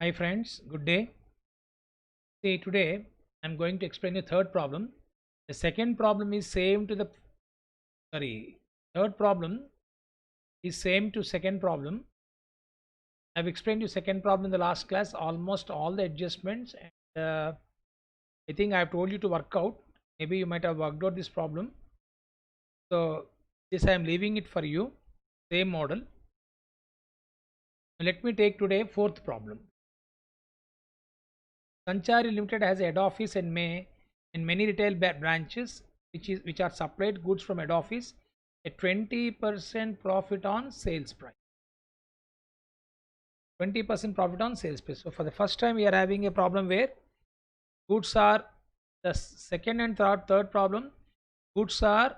Hi friends, good day. See, today I'm going to explain the third problem. The second problem is same to the sorry, third problem is same to second problem. I've explained you second problem in the last class, almost all the adjustments, and I think I've told you to work out. Maybe you might have worked out this problem. So this I'm leaving it for you. Same model. Let me take today fourth problem. Sanchari Limited has a head office in May in many retail branches which are supplied goods from head office at 20% profit on sales price. 20% profit on sales price. So for the first time we are having a problem where goods are the second and third problem, goods are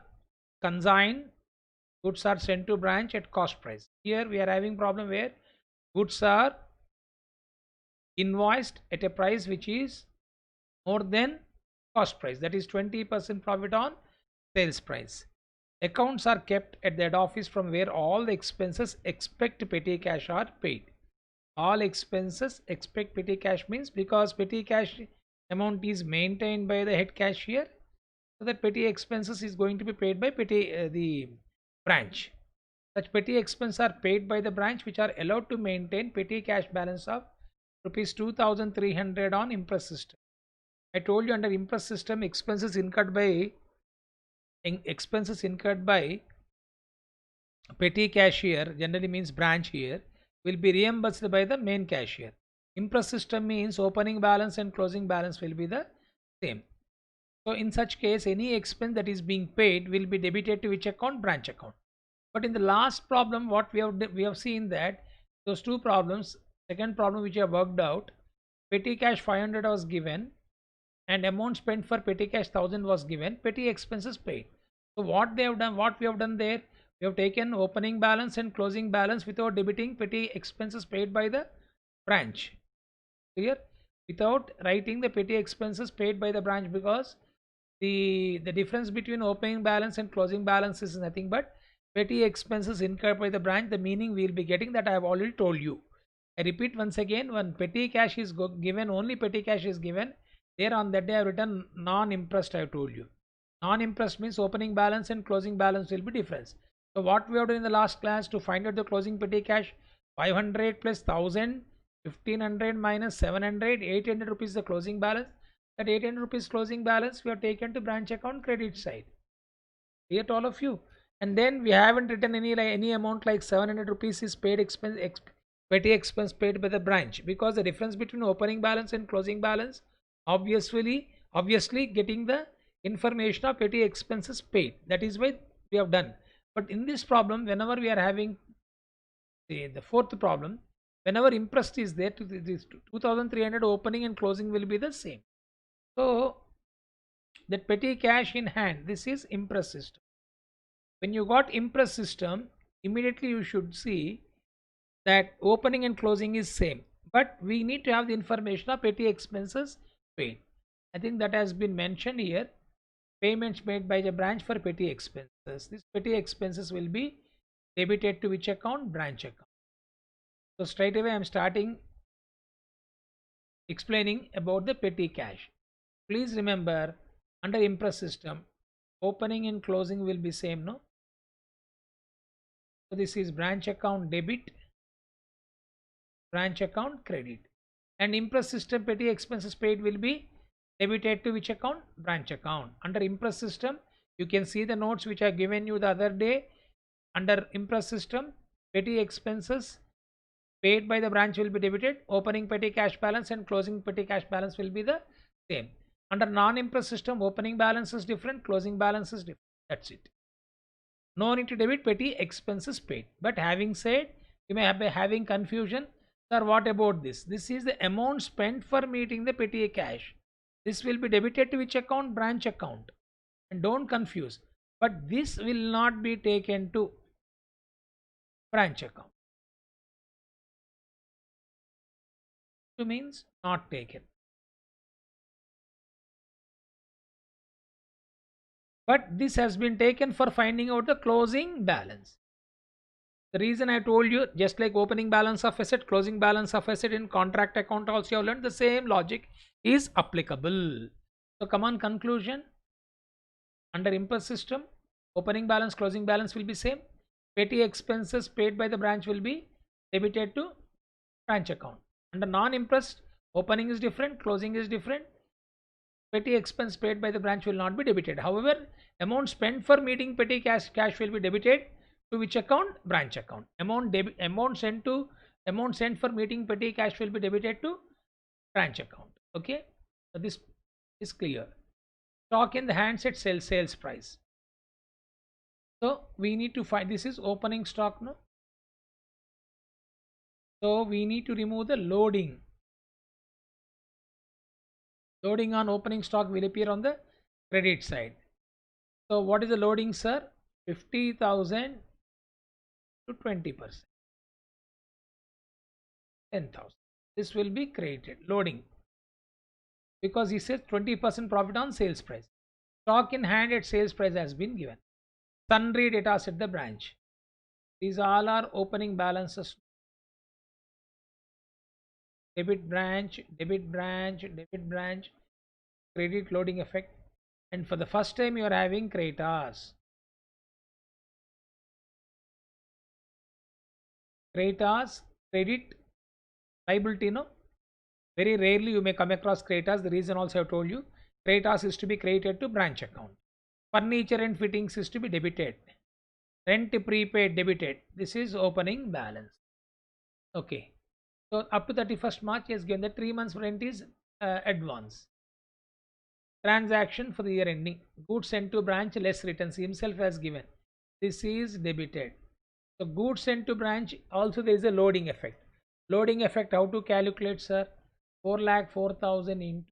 consigned, goods are sent to branch at cost price. Here we are having problem where goods are invoiced at a price which is more than cost price, that is 20% profit on sales price. Accounts are kept at the head office from where all the expenses expect petty cash are paid. All expenses expect petty cash means because petty cash amount is maintained by the head cashier, so that petty expenses is going to be paid by the branch. Such petty expenses are paid by the branch which are allowed to maintain petty cash balance of rupees 2300 on impress system. I told you under impress system expenses incurred by petty cashier, generally means branch here, will be reimbursed by the main cashier. Impress system means opening balance and closing balance will be the same. So in such case, any expense that is being paid will be debited to which account? Branch account. But in the last problem, what we have seen that those two problems, second problem which I have worked out, petty cash 500 was given and amount spent for petty cash 1000 was given, petty expenses paid. So what they have done, what we have done there, we have taken opening balance and closing balance without debiting petty expenses paid by the branch. Clear? Without writing the petty expenses paid by the branch, because the difference between opening balance and closing balance is nothing but petty expenses incurred by the branch. The meaning we will be getting that I have already told you. I repeat once again, when petty cash is given, only petty cash is given. There on that day I have written non-impressed. I have told you. Non-impressed means opening balance and closing balance will be difference. So what we have done in the last class to find out the closing petty cash, 500 plus 1000, 1500 minus 700, 800 rupees the closing balance. That 800 rupees closing balance we have taken to branch account credit side. Clear to all of you? And then we haven't written any amount like 700 rupees is paid petty expense paid by the branch, because the difference between opening balance and closing balance, obviously getting the information of petty expenses paid, that is why we have done. But in this problem, whenever we are having the fourth problem, whenever impressed is there, to this 2300 opening and closing will be the same. So that petty cash in hand, this is impress system. When you got impress system, immediately you should see that opening and closing is same, but we need to have the information of petty expenses paid. I think that has been mentioned here. Payments made by the branch for petty expenses, these petty expenses will be debited to which account? Branch account. So straight away I'm starting explaining about the petty cash. Please remember, under impress system, opening and closing will be same, no? So this is branch account debit, branch account credit, and impress system petty expenses paid will be debited to which account? Branch account. Under impress system, you can see the notes which I given you the other day. Under impress system, petty expenses paid by the branch will be debited, opening petty cash balance and closing petty cash balance will be the same. Under non-impress system, opening balance is different, closing balance is different. That's it. No need to debit petty expenses paid. But having said, you may have having confusion. Sir, what about this? This is the amount spent for meeting the petty cash. This will be debited to which account? Branch account. And don't confuse. But this will not be taken to branch account. To means not taken. But this has been taken for finding out the closing balance. The reason I told you, just like opening balance of asset, closing balance of asset in contract account also you have learned, the same logic is applicable. So come on, conclusion. Under impress system, opening balance, closing balance will be same. Petty expenses paid by the branch will be debited to branch account. Under non-impressed, opening is different, closing is different. Petty expense paid by the branch will not be debited. However, amount spent for meeting petty cash will be debited to which account? Branch account. Amount sent for meeting petty cash will be debited to branch account. Okay, so this is clear. Stock in the hands at sales price. So we need to find, this is opening stock, no? So we need to remove the loading. Loading on opening stock will appear on the credit side. So what is the loading, sir? 50,000 to 20%. 10,000. This will be created. Loading. Because he says 20% profit on sales price. Stock in hand at sales price has been given. Sundry debtors at the branch. These all are opening balances. Debit branch, debit branch, debit branch, credit loading effect. And for the first time you are having creditors. Creditors, credit, liability, no? Very rarely you may come across creditors. The reason also I have told you. Creditors is to be credited to branch account. Furniture and fittings is to be debited. Rent prepaid debited. This is opening balance. Okay. So up to 31st March he has given the 3 months rent is advance. Transaction for the year ending. Goods sent to branch less returns himself has given. This is debited. So goods sent to branch also there is a loading effect. Loading effect how to calculate, sir? 4,04,000 into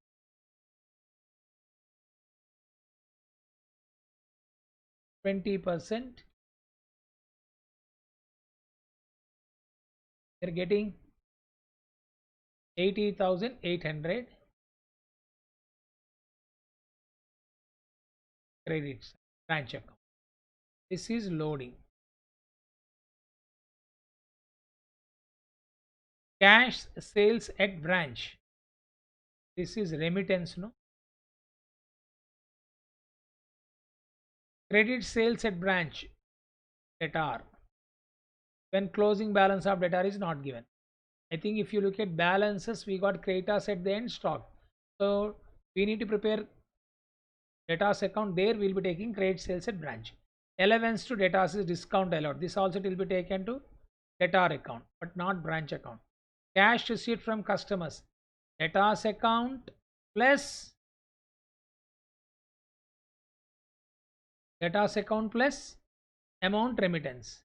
20%. You're getting 80,800 credits branch account. This is loading. Cash sales at branch. This is remittance, no? Credit sales at branch debtor. When closing balance of debtor is not given. I think if you look at balances, we got creditors at the end, stock. So we need to prepare debtors account. There we will be taking credit sales at branch. Allowance to debtors is discount allowed. This also will be taken to debtor account, but not branch account. Cash received from customers. Debtors account plus amount remittance.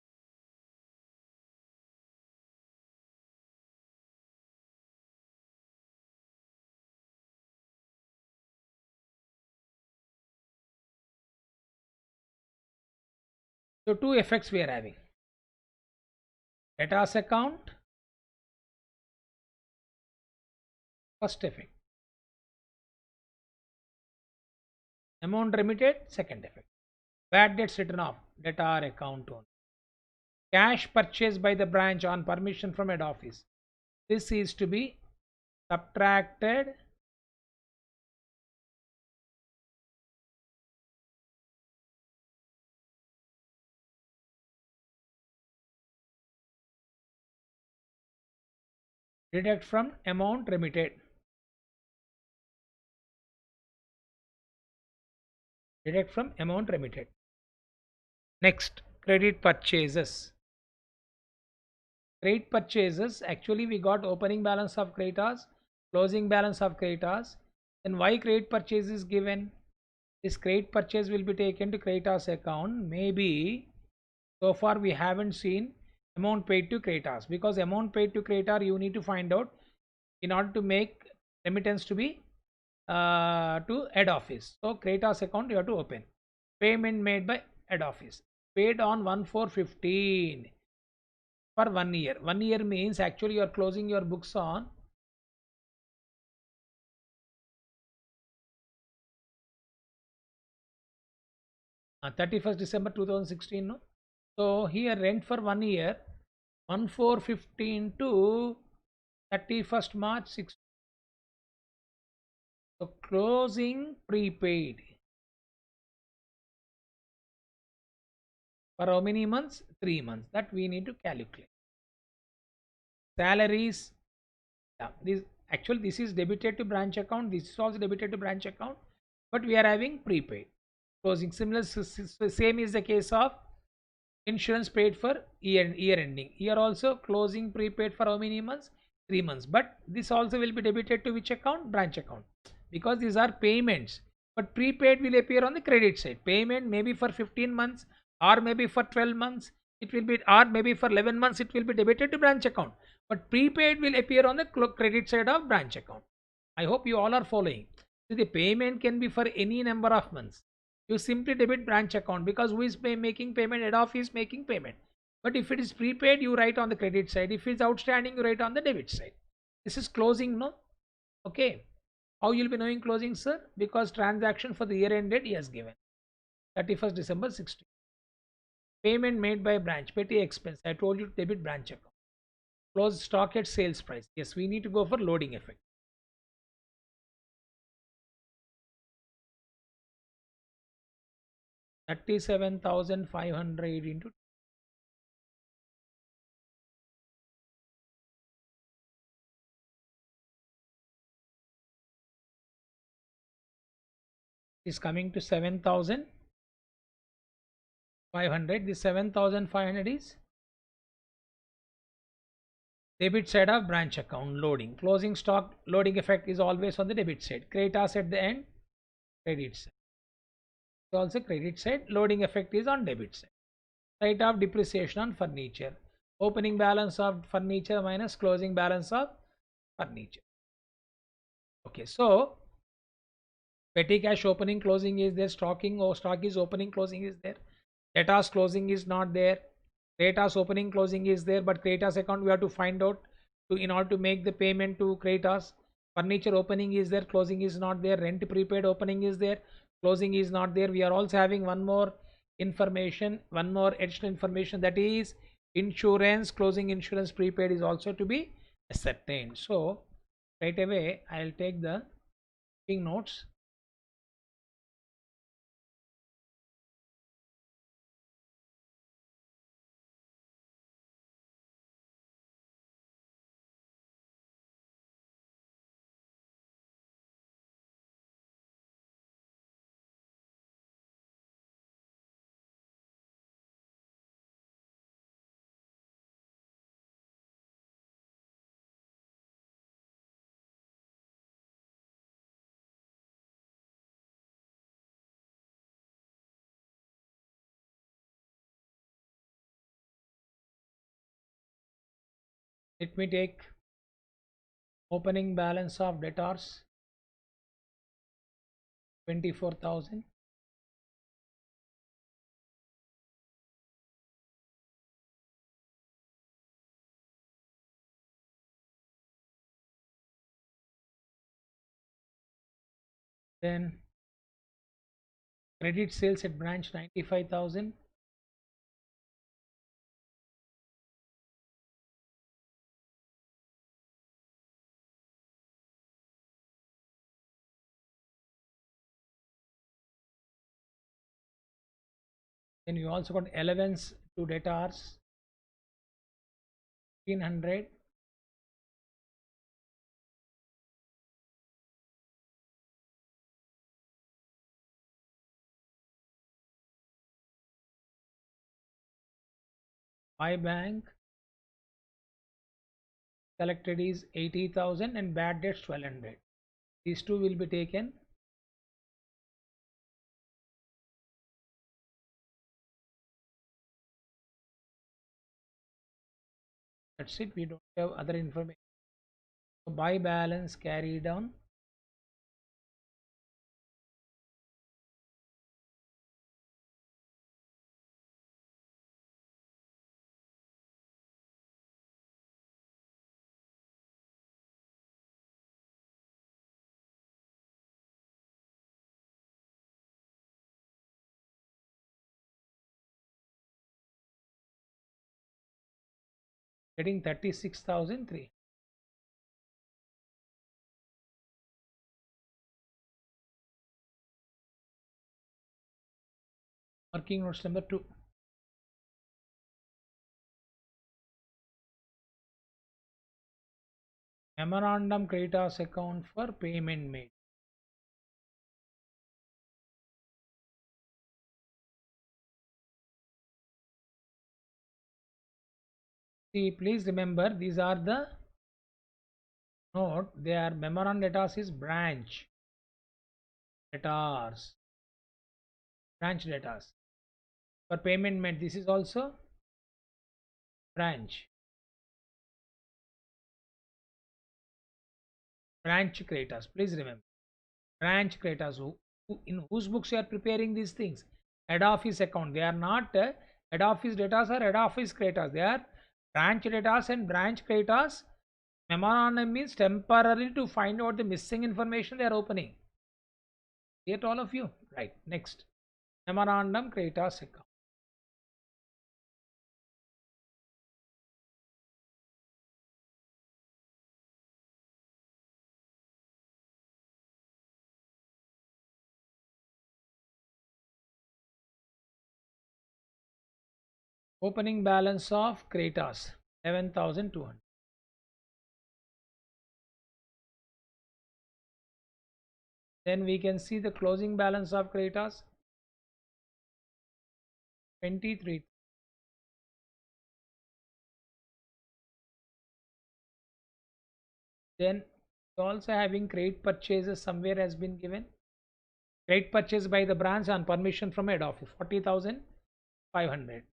So two effects we are having. Debtors account, first effect. Amount remitted, second effect. Bad debts written off, debtor account only. Cash purchased by the branch on permission from head office. This is to be subtracted deduct from amount remitted. Deduct from amount remitted. Next, credit purchases. Credit purchases, actually we got opening balance of creditors, closing balance of creditors. Then why credit purchase is given? This credit purchase will be taken to creditors account. Maybe so far we haven't seen amount paid to creditors, because amount paid to creditor you need to find out in order to make remittance to be to head office. So creditors account you have to open. Payment made by head office. Paid on 1/4/15 for 1 year. 1 year means actually you are closing your books on 31st December 2016. No? So here rent for 1 year 1415 to 31st March 6. So closing prepaid for how many months? 3 months. That we need to calculate. Salaries. Yeah, this is debited to branch account. This is also debited to branch account, but we are having prepaid closing. Similar, same is the case of insurance paid for year ending. Here also closing prepaid for how many months? 3 months. But this also will be debited to which account? Branch account, because these are payments. But prepaid will appear on the credit side. Payment maybe for 15 months or maybe for 12 months. It will be, or maybe for 11 months it will be debited to branch account. But prepaid will appear on the credit side of branch account. I hope you all are following. So the payment can be for any number of months. You simply debit branch account, because who is making payment? Head office is making payment. But if it is prepaid, you write on the credit side. If it's outstanding, you write on the debit side. This is closing, no? Okay. How you'll be knowing closing, sir? Because transaction for the year ended he has given 31st December 16. Payment made by branch, petty expense. I told you to debit branch account. Close stock at sales price. Yes, we need to go for loading effect. 37,500 into is coming to 7,500. This 7,500 is debit side of branch account loading. Closing stock loading effect is always on the debit side. Creditors at the end, credit side. Also credit side, loading effect is on debit side. Rate of depreciation on furniture. Opening balance of furniture minus closing balance of furniture. Okay, so petty cash opening closing is there, stocking or stock is opening closing is there. Debtors closing is not there. Creditors opening closing is there, but creditors account we have to find out to in order to make the payment to creditors. Furniture opening is there, closing is not there. Rent prepaid opening is there, closing is not there. We are also having one more information, one more additional information, that is insurance. Closing insurance prepaid is also to be ascertained. So right away I'll take the taking notes. Let me take opening balance of debtors 24,000. Then credit sales at branch 95,000. Then you also got allowance to debtors 1500. By bank collected is 80,000 and bad debts 1200. These two will be taken. That's it. We don't have other information. So buy balance carried on getting 36,003. Working notes number 2. Memorandum creditors account for payment made. See, please remember these are the note. They are memorandum debtors is branch debtors, branch debtors. For payment made, this is also branch creditors. Please remember branch creditors. In whose books you are preparing these things? Head office account. They are not head office debtors or head office creditors. They are branch debtors and branch creditors. Memorandum means temporarily to find out the missing information they are opening. Get all of you? Right. Next. Memorandum creditors account. Opening balance of creditors 11,200. Then we can see the closing balance of creditors 23. Then also having credit purchases somewhere has been given. Credit purchase by the branch on permission from head office 40,500.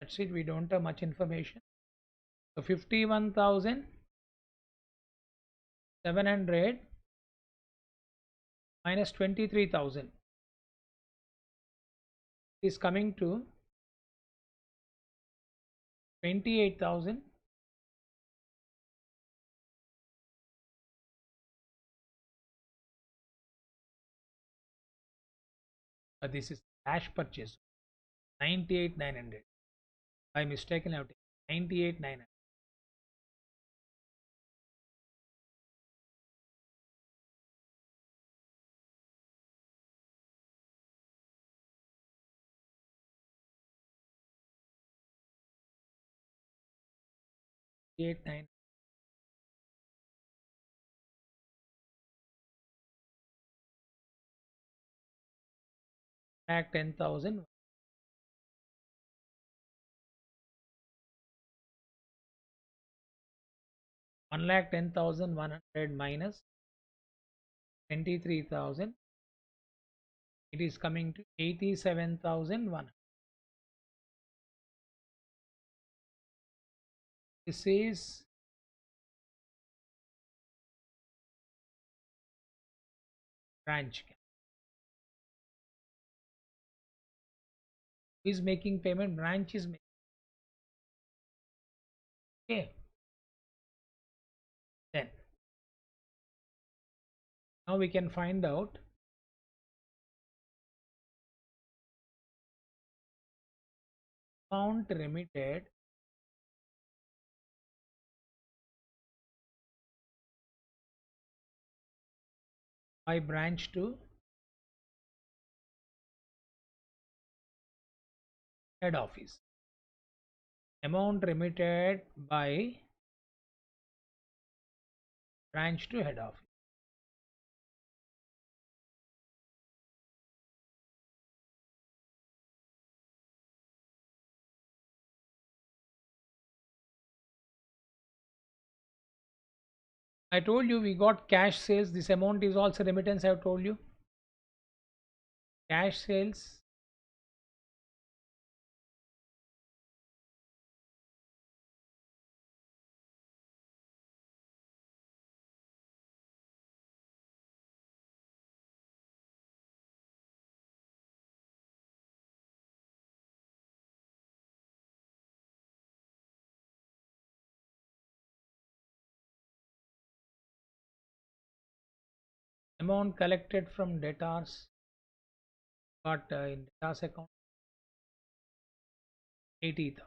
That's it. We don't have much information. So 51,700 minus 23,000 is coming to 28,000. This is cash purchase 98,900. By mistaken I have taken 98,900. Lakh 10,000. 1,10,100 minus 23,000. It is coming to 87,100. This is branch. Who is making payment? Branch is making. Okay. Then now we can find out amount remitted by branch to head office. Amount remitted by branch to head office. I told you we got cash sales. This amount is also remittance. I have told you. Cash sales Amount collected from debtors got in debtors account 80,000.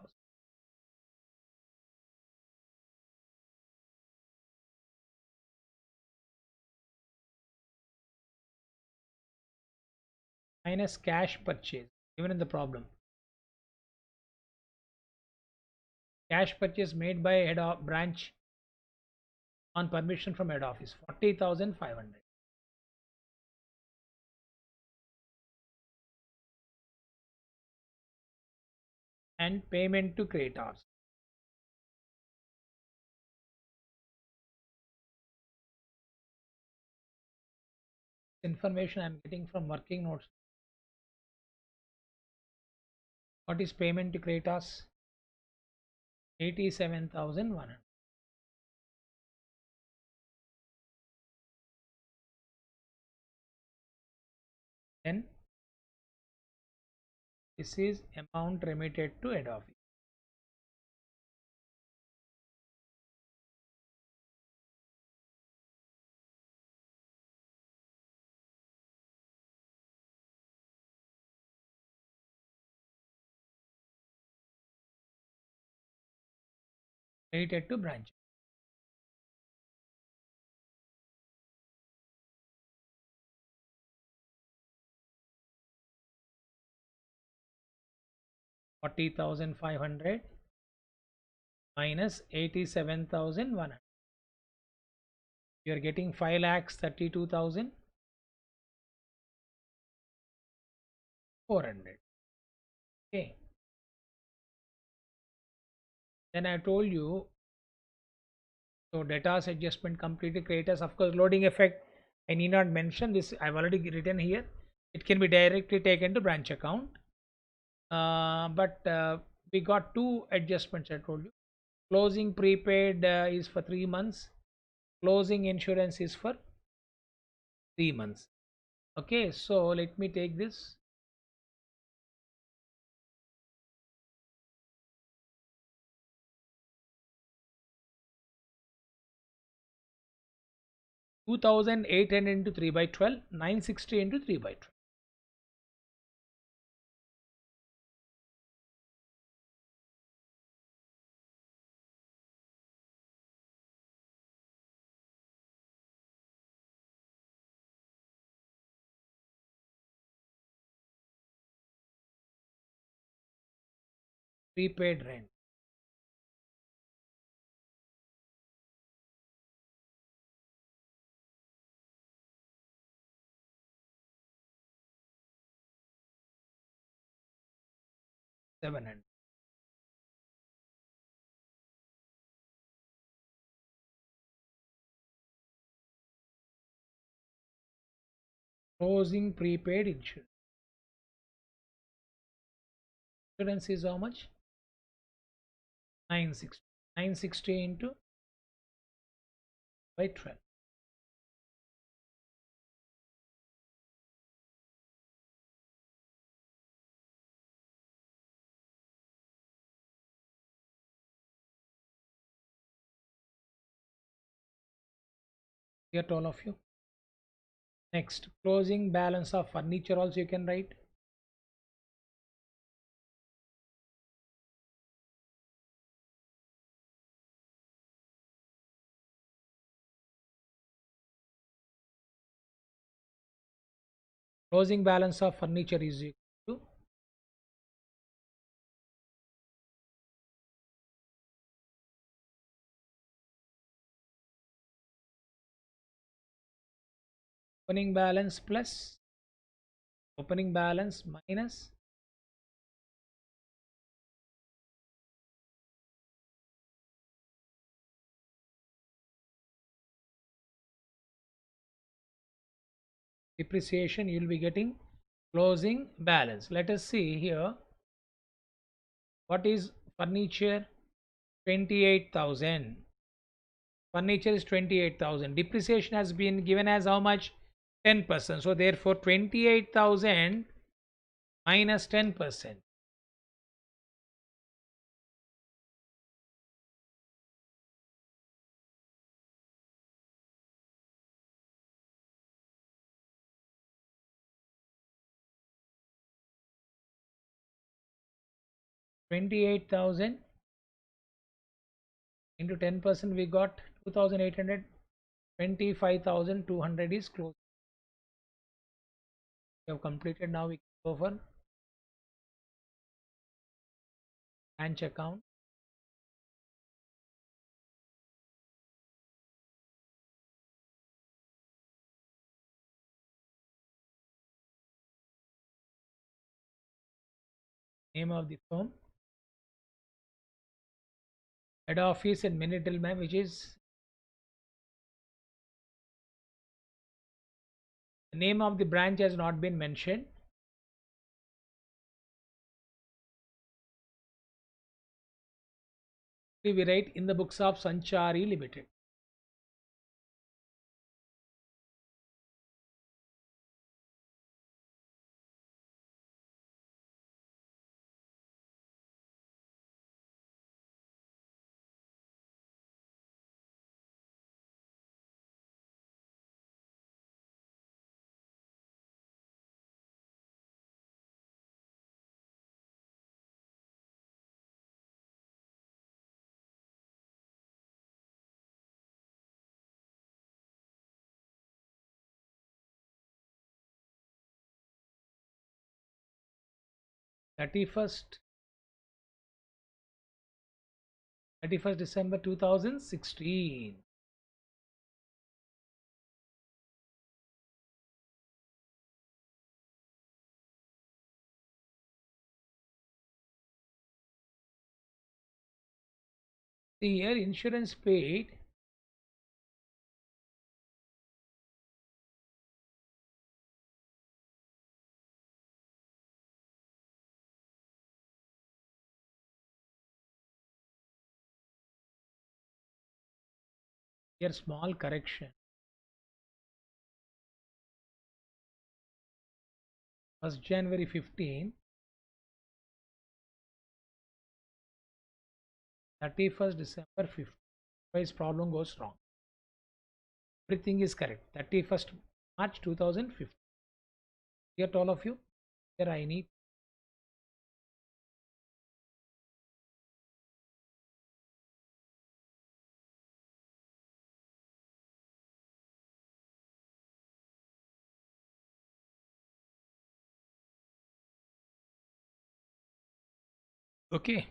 Minus cash purchase given in the problem. Cash purchase made by head of branch on permission from head office 40,500. And payment to creditors. Information I'm getting from working notes. What is payment to creditors? 87,100. Then this is amount remitted to head office. Remitted to branch. $40,500 minus 87,100. You are getting 5,32,400. Okay. Then I told you, so debtors adjustment completed, creditors, of course, loading effect. I need not mention this. I've already written here. It can be directly taken to branch account. But we got two adjustments. I told you. Closing prepaid is for 3 months. Closing insurance is for 3 months. Okay, so let me take this. $2,800 into 3 by 12, 960 into 3 by 12. Prepaid rent. $700. Closing prepaid insurance. Insurance is how much? 960. 960 into by 12. Get all of you. Next, closing balance of furniture also you can write. Closing balance of furniture is equal to opening balance plus opening balance minus depreciation. You will be getting closing balance. Let us see here. What is furniture? 28,000. Furniture is 28,000. Depreciation has been given as how much? 10%. So therefore 28,000 minus 10%. 28,000 into 10% we got 2,800. 25,200 is close. We have completed. Now we can go for branch account. Name of the firm, head office in Middleman, which is the name of the branch has not been mentioned. We write in the books of Sanchari Limited. Thirty-first December 2016. The year insurance paid here small correction. 1st January 15, 31st December 15. Otherwise problem goes wrong. Everything is correct. 31st March 2015. Here all of you. Here I need okay.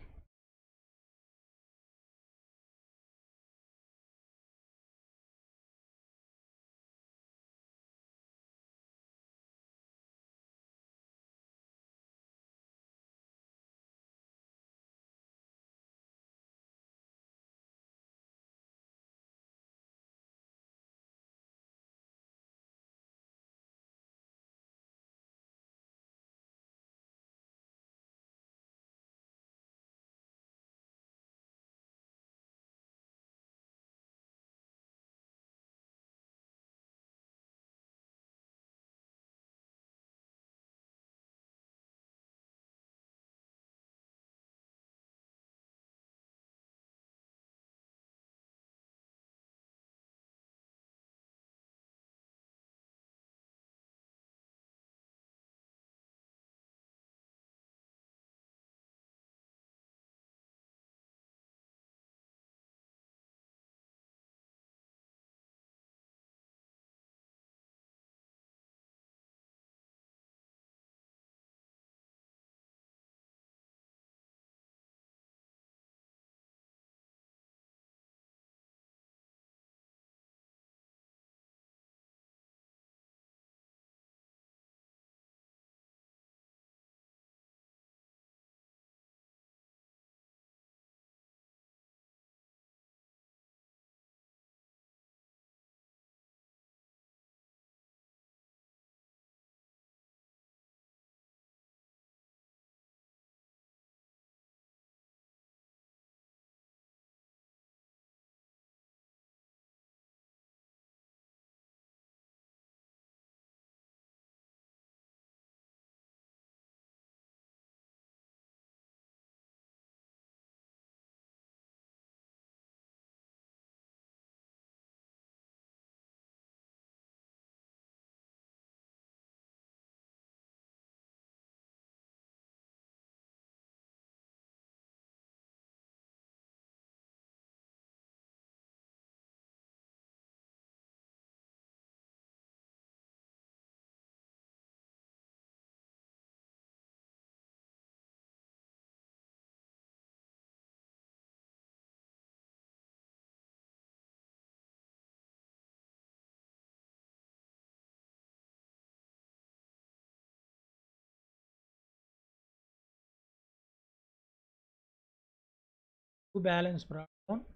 Who balance brought down?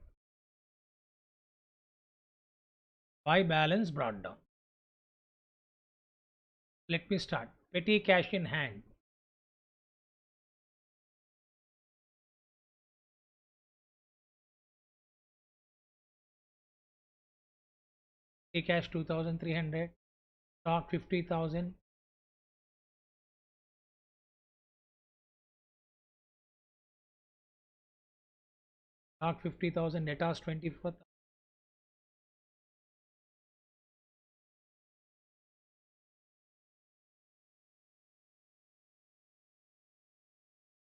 Why balance brought down? Let me start. Petty cash in hand. Petty cash 2,300. Stock 50,000. Stock 50,000. Debtors 24,000.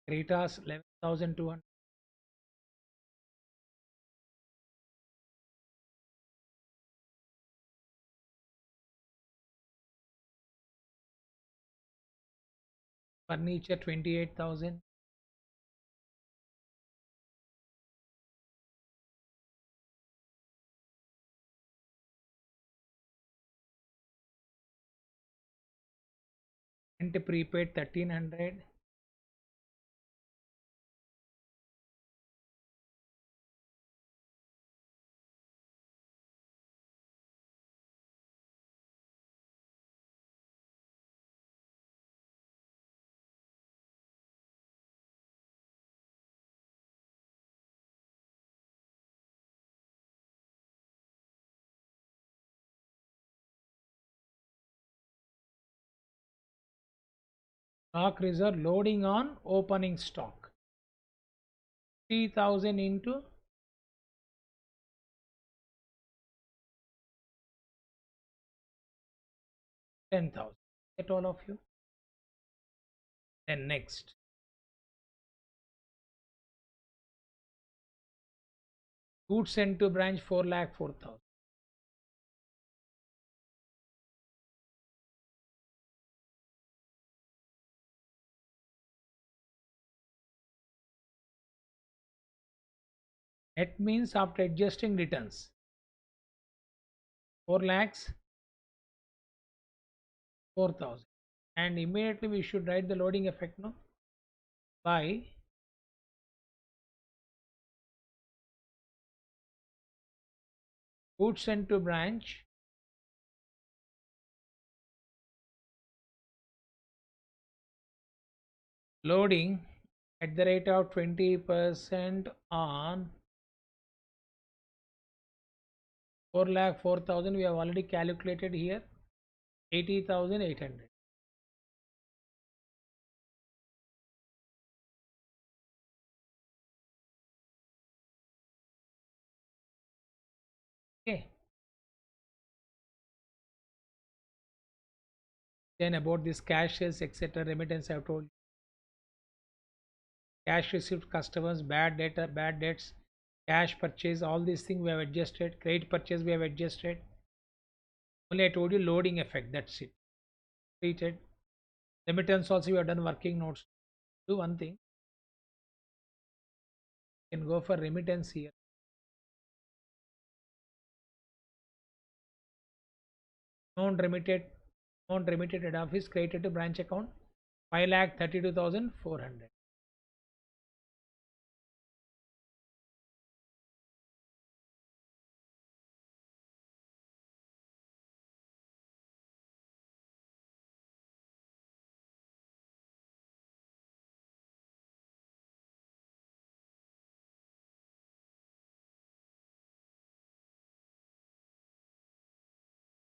Creditors 11,200. Furniture 28,000. Rent prepaid 1,300. Stock reserve loading on opening stock. 3,000 into 10,000. Get all of you. Then next. Goods sent to branch 4,04,000. Net means after adjusting returns. 4 lakhs 4,000. And immediately we should write the loading effect, no? By goods sent to branch loading at the rate of 20% on 4,04,000. We have already calculated here 80,800. Okay. Then about this cash sales, etc. Remittance, I have told you. Cash received customers, bad data, bad debts, cash purchase, all these things we have adjusted. Credit purchase we have adjusted. Only I told you loading effect, that's it. Treated. Remittance also we have done working notes. Do one thing. You can go for remittance here. Non-remitted head office credited to branch account 5,32,400.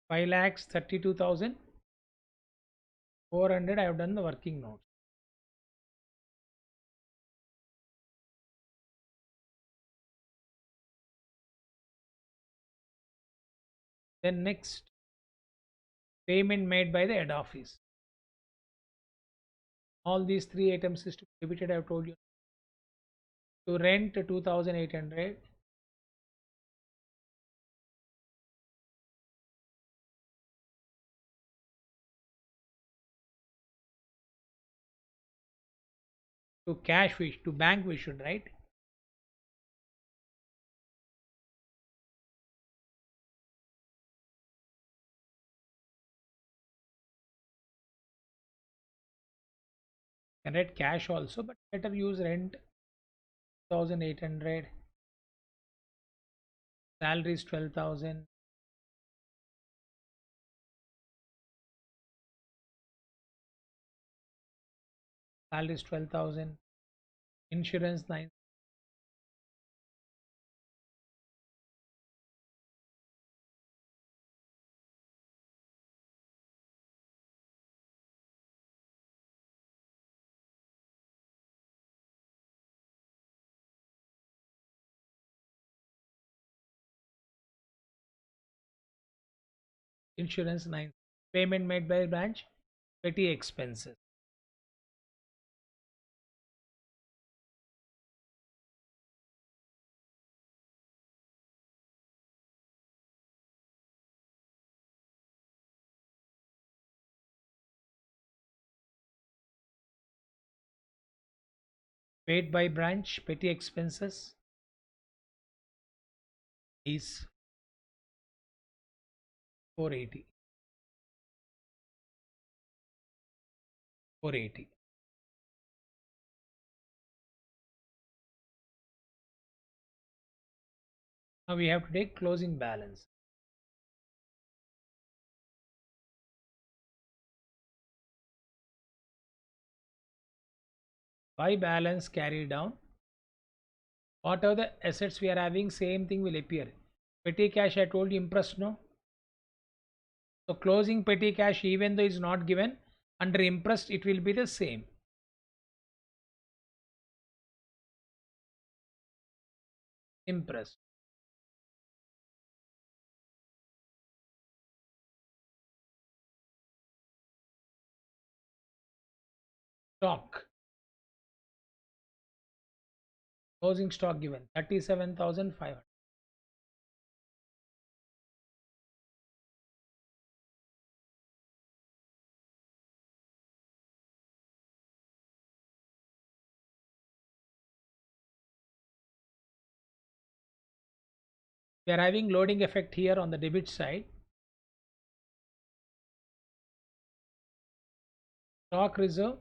Five lakhs 32,400. I have done the working notes. Then next, payment made by the head office. All these three items is to be debited. I have told you. To rent 2,800. To cash to bank we should write. Can write cash also, but better use rent 2,800. Salary is 12,000. Salary is 12,000. Insurance 9. Insurance 9. Payment made by branch. Petty expenses. Paid by branch. Petty expenses is 480. 480. Now we have to take closing balance. By balance carried down, what are the assets we are having? Same thing will appear. Petty cash, I told you impressed, no? So closing petty cash, even though is not given, under impressed it will be the same. Impressed. Stock. Closing stock given 37,500. We are having loading effect here on the debit side. Stock reserve.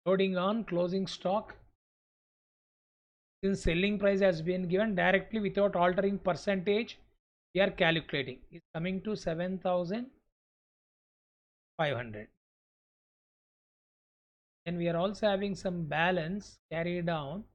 Loading on closing stock. Since selling price has been given directly without altering percentage, we are calculating. It's coming to 7,500. Then we are also having some balance carried down.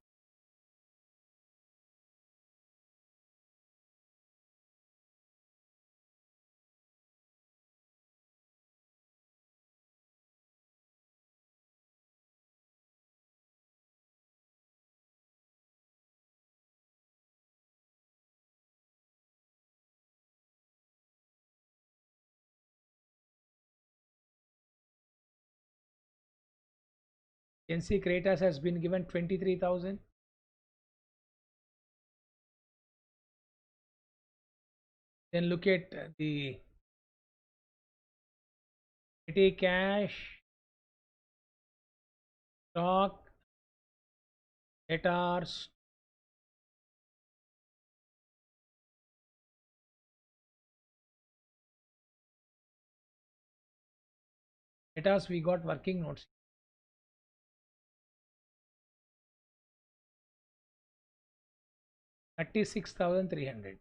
You can see Kratos has been given 23,000. Then look at the petty cash, stock, debtors. Debtors we got working notes. 36,300.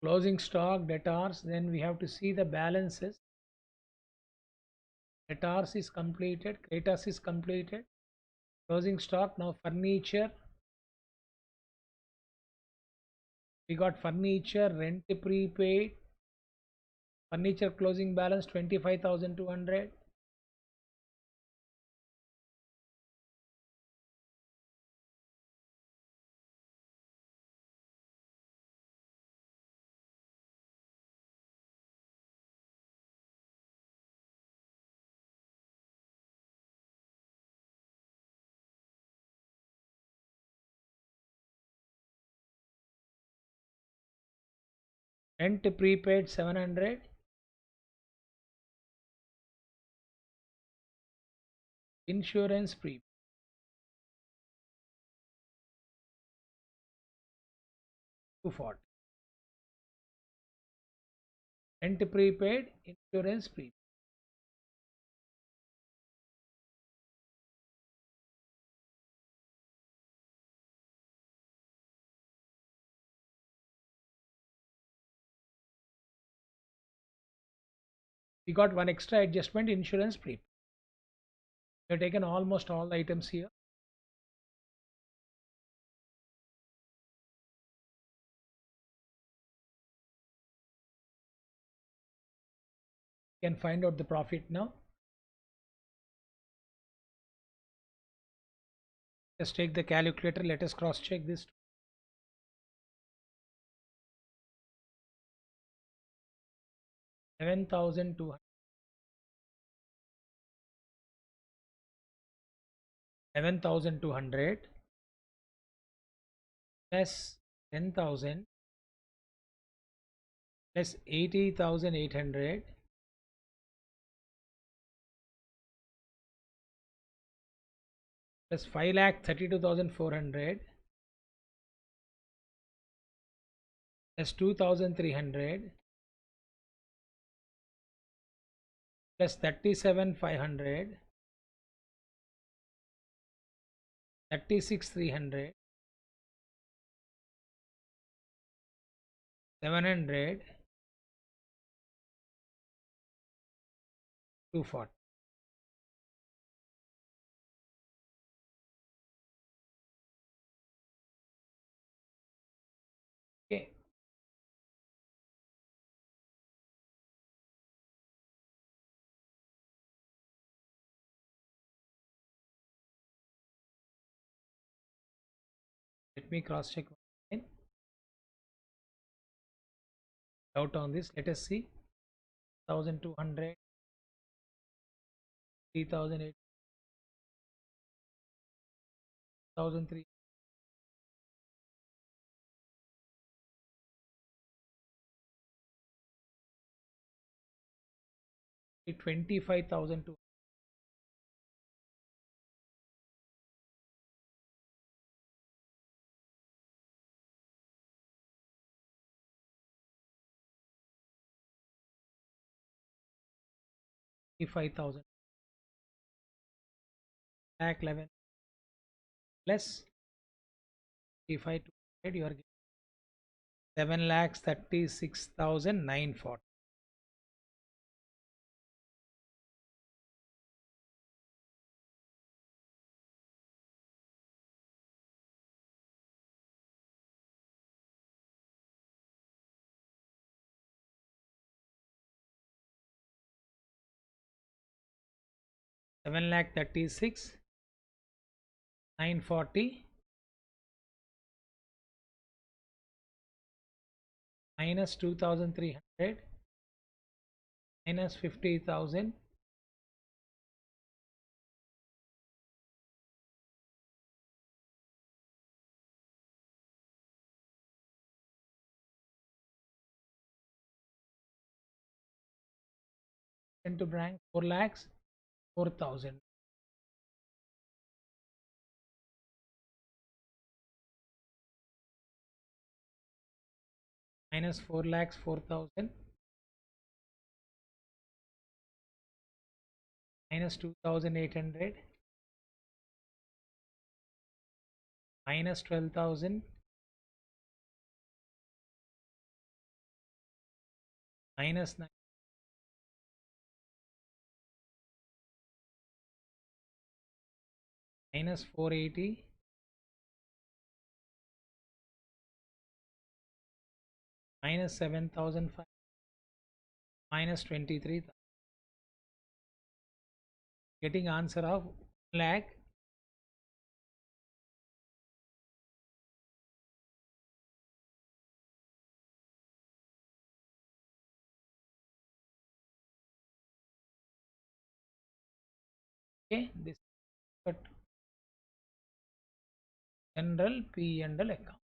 Closing stock, debtors. Then we have to see the balances. Debtors is completed. Kratos is completed. Closing stock. Now furniture. We got furniture, rent prepaid. Furniture closing balance 25,200. Rent prepaid 700. Insurance prepaid 240. Rent prepaid, insurance prepaid. We got one extra adjustment, insurance prepaid. We have taken almost all the items here. You can find out the profit now. Just take the calculator. Let us cross check this. 11,200. 11,200 plus 10,000 plus 80,800 plus 5,32,400 plus 2,300 plus 37,500 36,300 700 240. Okay. Let me cross check again. Out on this. Let us see. 1,200, 3,008, 1,003. 25,000 25,000 lakh 11 plus 55 to you are getting 7 lakhs 36,940. Seven lakh 36 940 minus 2,300 minus 50,000 into bank 4 lakhs 4,000 minus 4 lakhs 4,000 minus 2,800 minus 12,000 minus 9 minus 480 minus 7,005 minus 23, getting answer of 1 lakh 1. This is general P and L account.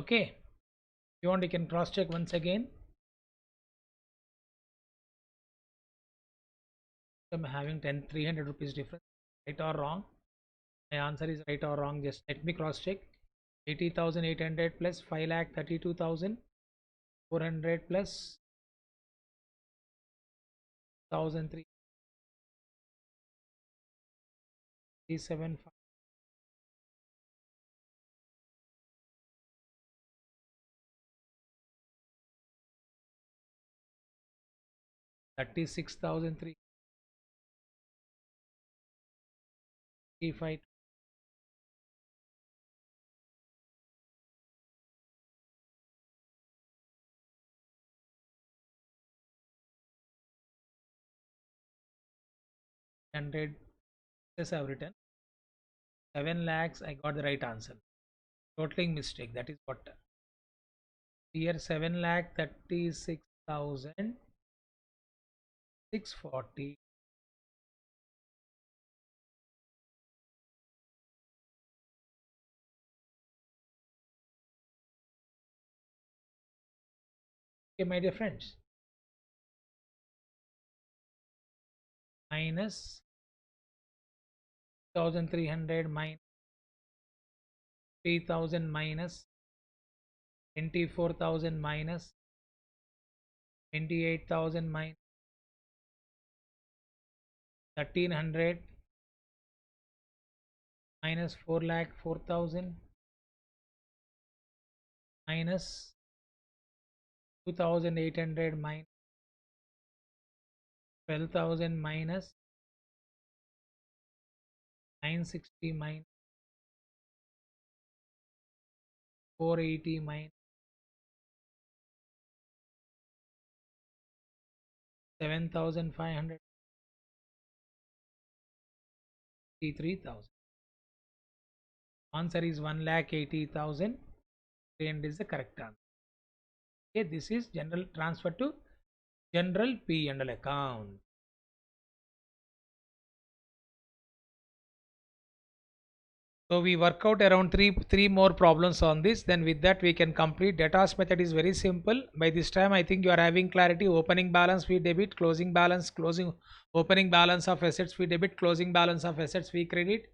Okay, if you want you can cross check once again. I'm having 10 300 rupees difference, right or wrong? My answer is right or wrong. Just let me cross check. 80,800 plus 5,32,400 plus 1,375. 36,335 100 plus I've written 7 lakhs. I got the right answer. Totaling mistake. That is what here 7 lakh 36,640. Okay, my dear friends, minus 1,300 minus 3,000 minus 24,000 minus 28,000 minus 1,300 minus 4 lakh 4,000 minus 2,800 minus 12,000 minus 960 minus 480 minus 7,500 3,000. Answer is 1,80,000 and is the correct answer. Okay, this is general transfer to general P&L account. So we work out around three more problems on this. Then with that we can complete. Data's method is very simple. By this time I think you are having clarity. Opening balance we debit, closing balance, closing opening balance of assets we debit, closing balance of assets we credit,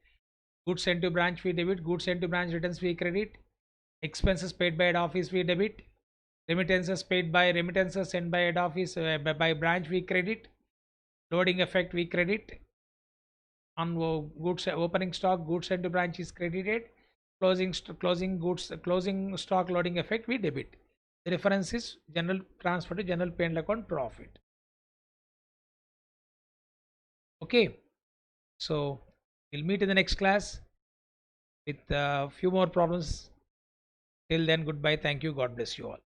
goods sent to branch we debit, goods sent to branch returns we credit, expenses paid by head office we debit, remittances paid by remittances sent by head office by branch we credit, loading effect we credit, on goods opening stock goods sent to branch is credited, closing stock loading effect we debit. The reference is general transfer to general P&L account profit. Okay, so we'll meet in the next class with a few more problems. Till then, goodbye, thank you, god bless you all.